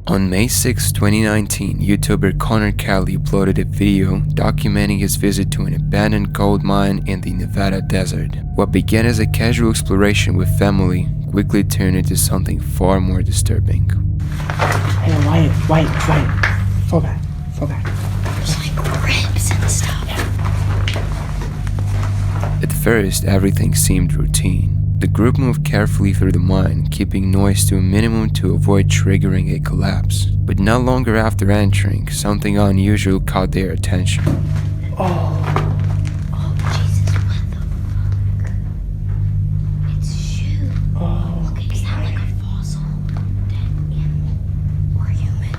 On May 6, 2019, YouTuber Connor Kelly uploaded a video documenting his visit to an abandoned gold mine in the Nevada desert. What began as a casual exploration with family quickly turned into something far more disturbing. Hey, Wyatt, fall back. There's like ribs and stuff. At first, everything seemed routine. The group moved carefully through the mine, keeping noise to a minimum to avoid triggering a collapse. But not longer after entering, something unusual caught their attention. Oh, Jesus, what the fuck? It's a shoe. Oh, Look, is that like a fossil? Dead animal or human?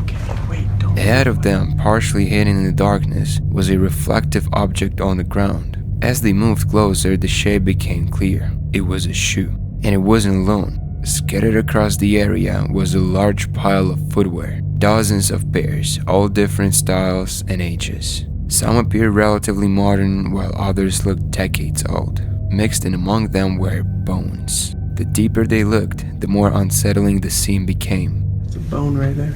okay, wait, don't. Ahead of them, partially hidden in the darkness, was a reflective object on the ground. As they moved closer, the shape became clear. It was a shoe. And it wasn't alone. Scattered across the area was a large pile of footwear. Dozens of pairs, all different styles and ages. Some appeared relatively modern, while others looked decades old. Mixed in among them were bones. The deeper they looked, the more unsettling the scene became. There's a bone right there.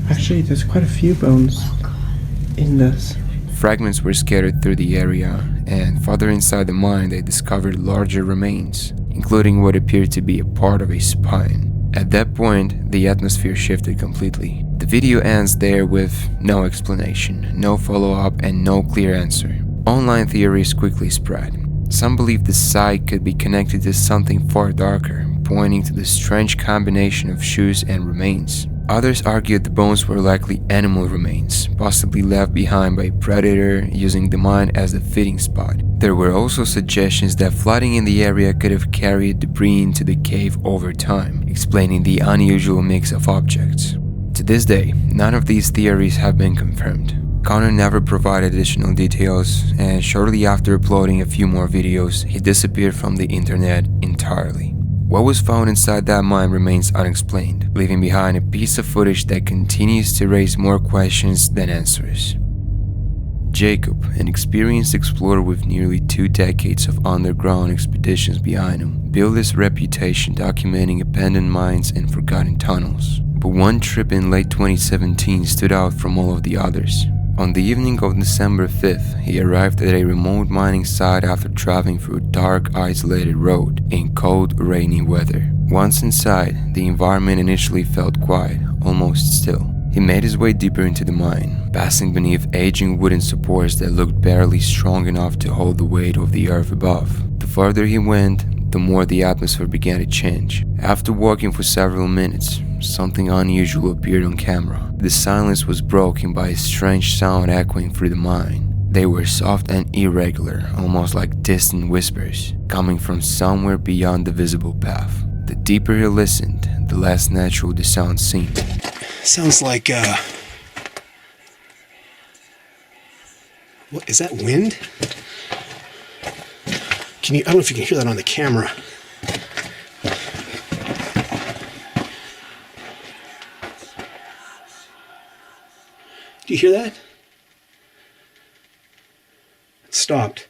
Actually, there's quite a few bones in this. Fragments were scattered through the area, and further inside the mine they discovered larger remains, including what appeared to be a part of a spine. At that point, the atmosphere shifted completely. The video ends there with no explanation, no follow-up, and no clear answer. Online theories quickly spread. Some believed the site could be connected to something far darker, pointing to the strange combination of shoes and remains. Others argued the bones were likely animal remains, possibly left behind by a predator using the mine as the feeding spot. There were also suggestions that flooding in the area could have carried debris into the cave over time, explaining the unusual mix of objects. To this day, none of these theories have been confirmed. Connor never provided additional details, and shortly after uploading a few more videos, he disappeared from the internet entirely. What was found inside that mine remains unexplained, leaving behind a piece of footage that continues to raise more questions than answers. Jacob, an experienced explorer with nearly 2 decades of underground expeditions behind him, built his reputation documenting abandoned mines and forgotten tunnels. But one trip in late 2017 stood out from all of the others. On the evening of December 5th, he arrived at a remote mining site after traveling through a dark, isolated road in cold, rainy weather. Once inside, the environment initially felt quiet, almost still. He made his way deeper into the mine, passing beneath aging wooden supports that looked barely strong enough to hold the weight of the earth above. The further he went, the more the atmosphere began to change. After walking for several minutes, something unusual appeared on camera. The silence was broken by a strange sound echoing through the mine. They were soft and irregular, almost like distant whispers, coming from somewhere beyond the visible path. The deeper he listened, the less natural the sound seemed. Sounds like, what, is that wind? I don't know if you can hear that on the camera. Do you hear that? It stopped.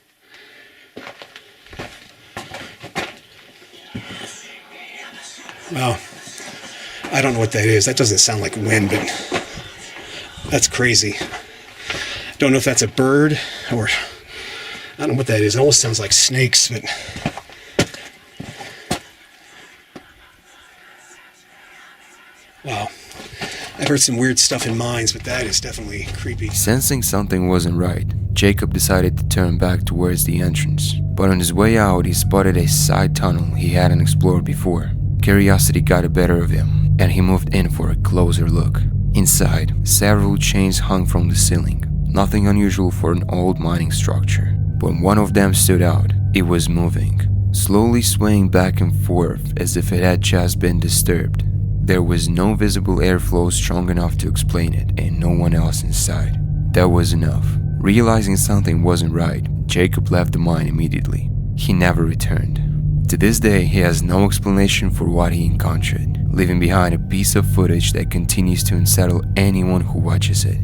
Well, I don't know what that is. That doesn't sound like wind, but that's crazy. Don't know if that's a bird or I don't know what that is. It almost sounds like snakes, but wow. I've heard some weird stuff in mines, but that is definitely creepy. Sensing something wasn't right, Jacob decided to turn back towards the entrance. But on his way out, he spotted a side tunnel he hadn't explored before. Curiosity got the better of him, and he moved in for a closer look. Inside, several chains hung from the ceiling. Nothing unusual for an old mining structure. But one of them stood out. It was moving, slowly swaying back and forth as if it had just been disturbed. There was no visible airflow strong enough to explain it, and no one else inside. That was enough. Realizing something wasn't right, Jacob left the mine immediately. He never returned. To this day, he has no explanation for what he encountered, leaving behind a piece of footage that continues to unsettle anyone who watches it.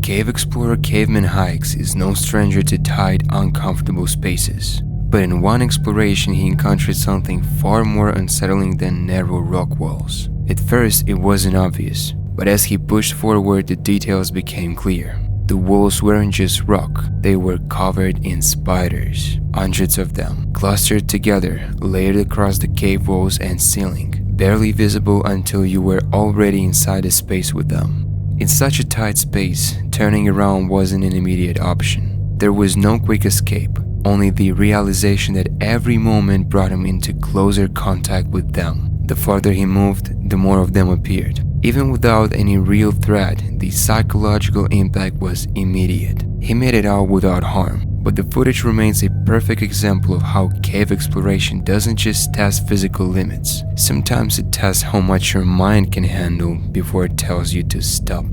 Cave explorer Caveman Hikes is no stranger to tight, uncomfortable spaces. But in one exploration he encountered something far more unsettling than narrow rock walls. At first it wasn't obvious, but as he pushed forward the details became clear. The walls weren't just rock, they were covered in spiders, hundreds of them, clustered together, layered across the cave walls and ceiling, barely visible until you were already inside the space with them. In such a tight space, turning around wasn't an immediate option. There was no quick escape, only the realization that every moment brought him into closer contact with them. The farther he moved, the more of them appeared. Even without any real threat, the psychological impact was immediate. He made it out without harm, but the footage remains a perfect example of how cave exploration doesn't just test physical limits. Sometimes it tests how much your mind can handle before it tells you to stop.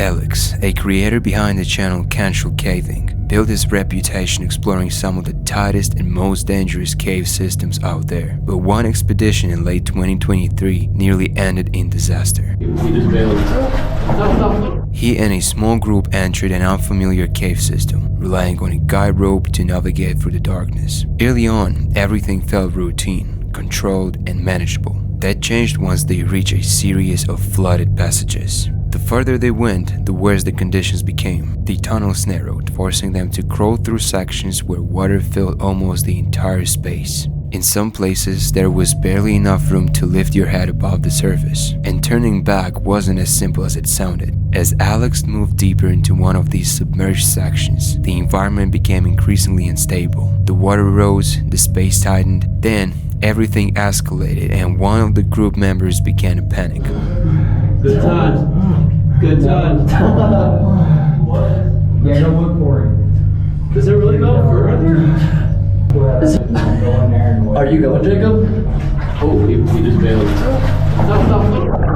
Alex, a creator behind the channel Cancel Caving, built his reputation exploring some of the tightest and most dangerous cave systems out there, but one expedition in late 2023 nearly ended in disaster. He and a small group entered an unfamiliar cave system, relying on a guide rope to navigate through the darkness. Early on, everything felt routine, controlled, and manageable. That changed once they reached a series of flooded passages. The further they went, the worse the conditions became. The tunnels narrowed, forcing them to crawl through sections where water filled almost the entire space. In some places, there was barely enough room to lift your head above the surface, and turning back wasn't as simple as it sounded. As Alex moved deeper into one of these submerged sections, the environment became increasingly unstable. The water rose, the space tightened, then everything escalated and one of the group members began to panic. Good times. Good times. Yeah, go look for it. Does it really go further? Are you going, Jacob? Oh, he just bailed. Stop.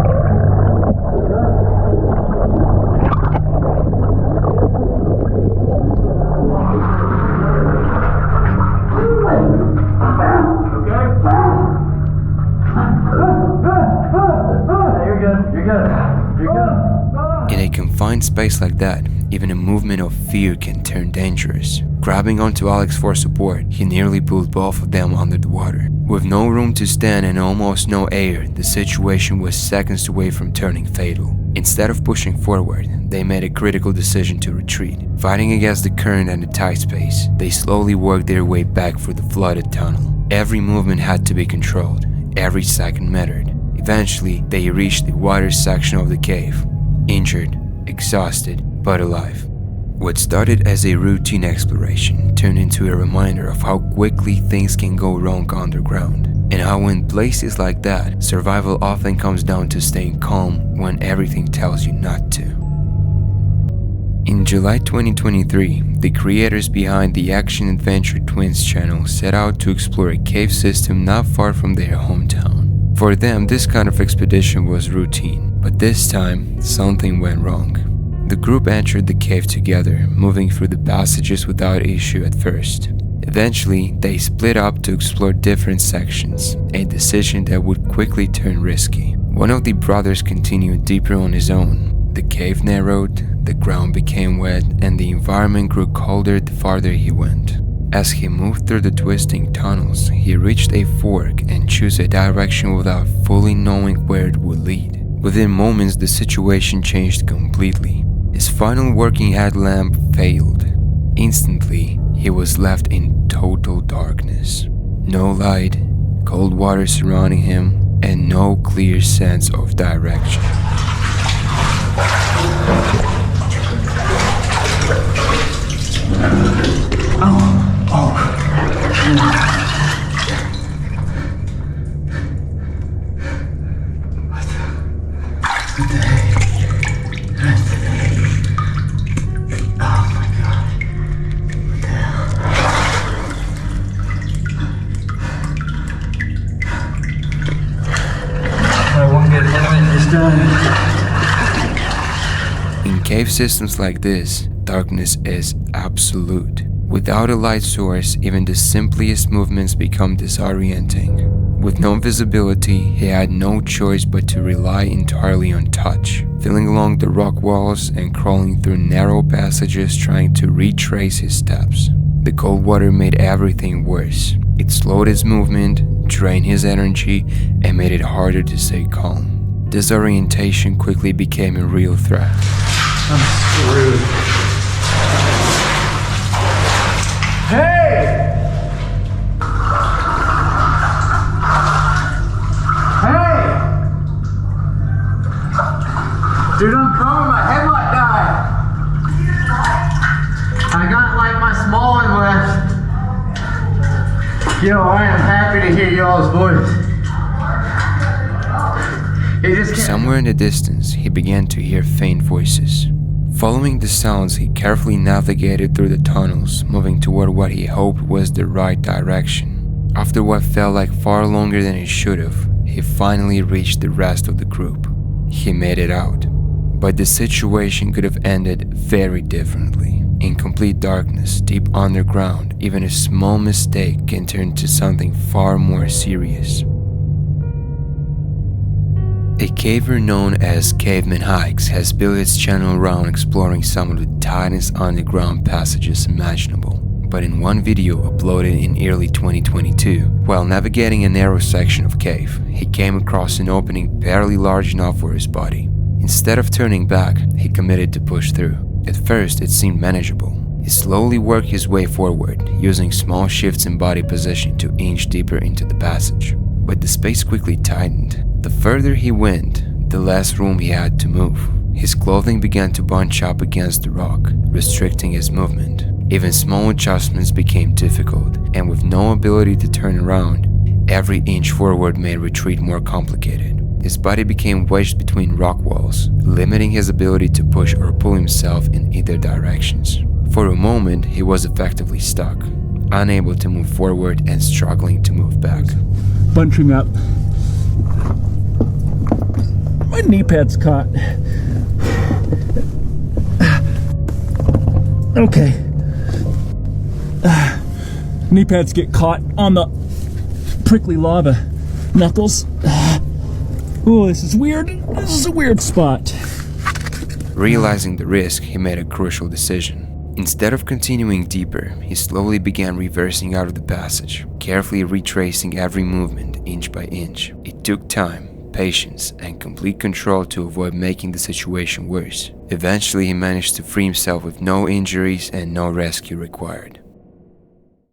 In a confined space like that, even a movement of fear can turn dangerous. Grabbing onto Alex for support, he nearly pulled both of them under the water. With no room to stand and almost no air, the situation was seconds away from turning fatal. Instead of pushing forward, they made a critical decision to retreat. Fighting against the current and the tight space, they slowly worked their way back through the flooded tunnel. Every movement had to be controlled. Every second mattered. Eventually, they reached the water section of the cave. Injured, exhausted, but alive. What started as a routine exploration turned into a reminder of how quickly things can go wrong underground, and how in places like that, survival often comes down to staying calm when everything tells you not to. In July 2023, the creators behind the Action Adventure Twins channel set out to explore a cave system not far from their hometown. For them, this kind of expedition was routine, but this time, something went wrong. The group entered the cave together, moving through the passages without issue at first. Eventually, they split up to explore different sections, a decision that would quickly turn risky. One of the brothers continued deeper on his own. The cave narrowed, the ground became wet, and the environment grew colder the farther he went. As he moved through the twisting tunnels, he reached a fork and chose a direction without fully knowing where it would lead. Within moments, the situation changed completely. His final working headlamp failed. Instantly, he was left in total darkness. No light, cold water surrounding him, and no clear sense of direction. In cave systems like this, darkness is absolute. Without a light source, even the simplest movements become disorienting. With no visibility, he had no choice but to rely entirely on touch, feeling along the rock walls and crawling through narrow passages trying to retrace his steps. The cold water made everything worse. It slowed his movement, drained his energy, and made it harder to stay calm. Disorientation quickly became a real threat. I'm screwed. Hey! Hey! Dude, I'm coming. My headlight died. I got like my small one left. Yo, I am happy to hear y'all's voice. It just can't. Somewhere in the distance, he began to hear faint voices. Following the sounds, he carefully navigated through the tunnels, moving toward what he hoped was the right direction. After what felt like far longer than it should have, he finally reached the rest of the group. He made it out. But the situation could have ended very differently. In complete darkness, deep underground, even a small mistake can turn to something far more serious. A caver known as Caveman Hikes has built its channel around exploring some of the tightest underground passages imaginable. But in one video uploaded in early 2022, while navigating a narrow section of cave, he came across an opening barely large enough for his body. Instead of turning back, he committed to push through. At first, it seemed manageable. He slowly worked his way forward, using small shifts in body position to inch deeper into the passage. But the space quickly tightened. The further he went, the less room he had to move. His clothing began to bunch up against the rock, restricting his movement. Even small adjustments became difficult, and with no ability to turn around, every inch forward made retreat more complicated. His body became wedged between rock walls, limiting his ability to push or pull himself in either directions. For a moment, he was effectively stuck, unable to move forward and struggling to move back. Bunching up. My knee pad's caught. Okay. Knee pads get caught on the prickly lava. Knuckles. Oh, this is weird. This is a weird spot. Realizing the risk, he made a crucial decision. Instead of continuing deeper, he slowly began reversing out of the passage, carefully retracing every movement inch by inch. It took time, patience, and complete control to avoid making the situation worse. Eventually, he managed to free himself with no injuries and no rescue required.